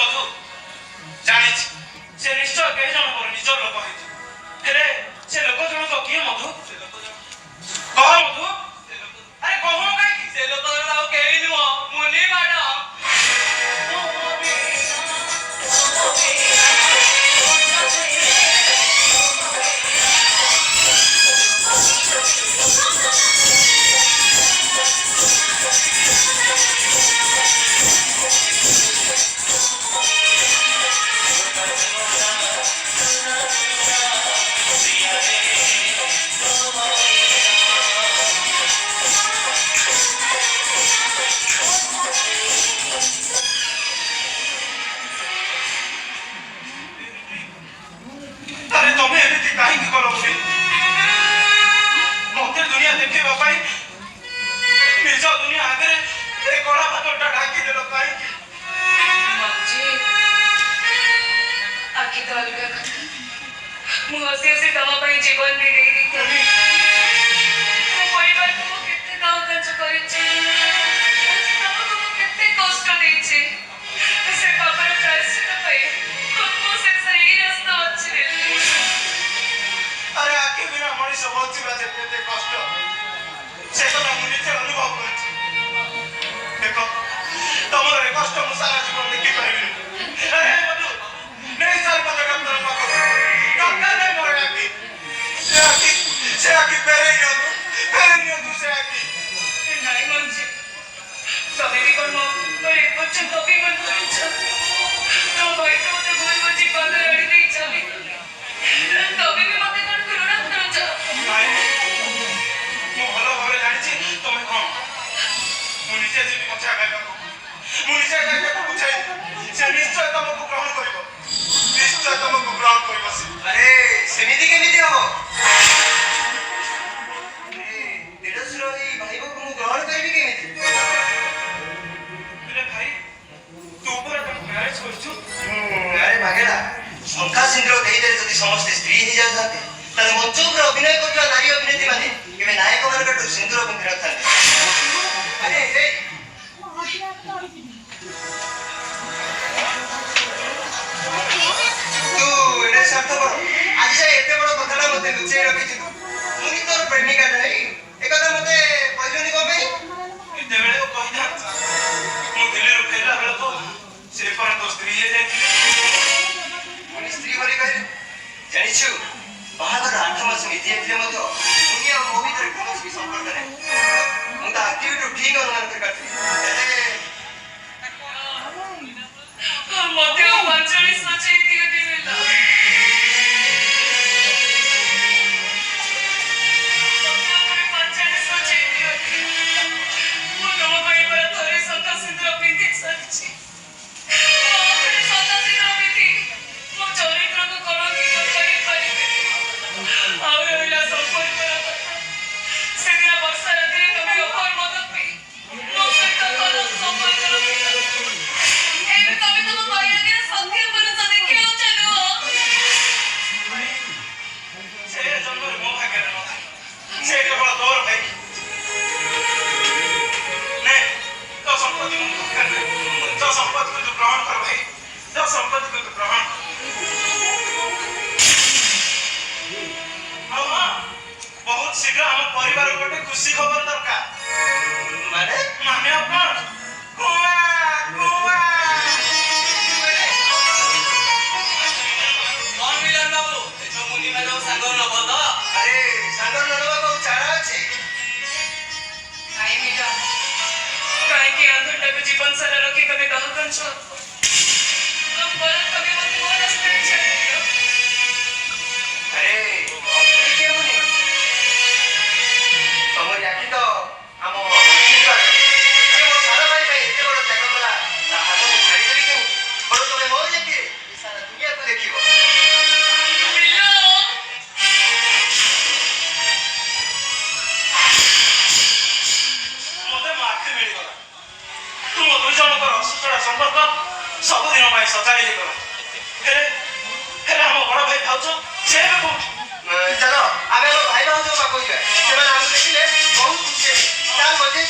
मधु जानी से निश्चय कई जन मोर निज लोक हेले से लोक जनक किए मधु कह मधु अरे कह कहीं से लोक कहीं नुह मुनि मैडम अरे तुम्हें एमती कहीं कल मुझे मत दुनिया देखा निज दुनिया आगे कला पाथरटा ढाकीदेल कहीं आखि तो अलग मु हसी हसी तम जीवन भी नहीं परिवार को केते काम काज करिछि तमको केते कष्ट देछि से पापर प्रायश्चित पाई को से सही रास्ता अछि अरे आखि बिना मनीष बचिबा जेते कष्ट से कथा मु निजे अनुभव करछि देखो तमर ए कष्ट मु सारा जीवन देखि पाइबिनी अरे मधु नहीं साल पता डॉक्टर पाको डॉक्टर नहीं मोर से आखि पेरे नियो तू से आखि नहीं मंजी तबे भी कोन मोर एक बच्चन तबे मन करिछ तो भाई तो मते भूल मजी पाले अड़ी दे चली तबे भी मते कोन करुणा करछ नहीं मु भलो भाबे जानिछि तमे कोन मु निजे जीवी कथा कहबा मु निजे कहबा बुझाई से निश्चय तुमको ग्रहण करिवो निश्चय तुमको ग्रहण करिवो से अरे सेमिति केमिति हो देडसुर ई भाई को मु ग्रहण करबी केमिति अरे भाई तू ऊपर अपन मैरिज करछु अरे भागेड़ा शंका सिंद्र देई दे जदी समस्त स्त्री ही जाते ताले मंच ऊपर अभिनय करता नारी अभिनेत्री माने केबे नायक मानकटू सिंदूर पिंधि रखता अरे ए तू एडे शब्द बड़ आज से एते बड़ कथाटा मते लुचै रखिछु मुनि तोर प्रेमिका नहीं एकदा मते कहलनि को भाई इते बेले को कहिथा मु दिल्ली रो फेरला बेले तो से पर तो स्त्री हे जाई मुनि स्त्री बोली कहे जानिछु बाहागर 8 मास बीती आइले मतो दुनिया मो भीतर कोनोसी संपर्क नहीं मु ता एक्टिविटी ठीक अनुमान कर करथि मते पंचरी सचै दियो दिवेला पंचरी सचै दियो मु तम भाई पर थोड़ी संका सिंदूर पिंधि सच्ची संका सिंदूर पिंधि मु चरित्र को कलंकित करि परिबे आउ एला संपर्क करा से दिन वर्षा राति तमे ओपर मदद पे मो सहित कल संपर्क करा एबे तमे तम भाई आगे सत्य पर देखियो चलो से जन्म मो भाग्य न से केवल तोर भाई ने तो संपत्ति मु कर तो संपत्ति को ग्रहण कर भाई तो संपत्ति को ग्रहण हां बहुत शीघ्र हम परिवार को खुशी खबर दरकार माने माने अपन कुआ कुआ कौन मिलन बाबू जो मुनि मैडम संग नबो तो अरे सागर नरवा को चारा अछि नहीं मिला काहे कि अंधुटा को जीवन सारा रखी कभी दह कंछ हम परत कभी मत मोर रास्ते छे अरे अरे के मुनि तमर याकी तो हम मुनि का जे मो सारा भाई भाई एते बड़ त्याग कला ता हाथ में छाड़ी देली के बड़ तमे मोर याकी ई सारा दुनिया को देखिबो मिलो मते माखे मिल गला तू मधु जनकर असुचड़ा संपर्क सब दिन में सजाड़ी हे गला हेरे हेरे हम बड़ भाई भाउछ से को चलो आबे भाई भाऊ जो पाको जे ସେମାନେ ଆମକୁ ଦେଖିଲେ ବହୁତ ଖୁସି ହେବେ। ଚାଲ ମଝି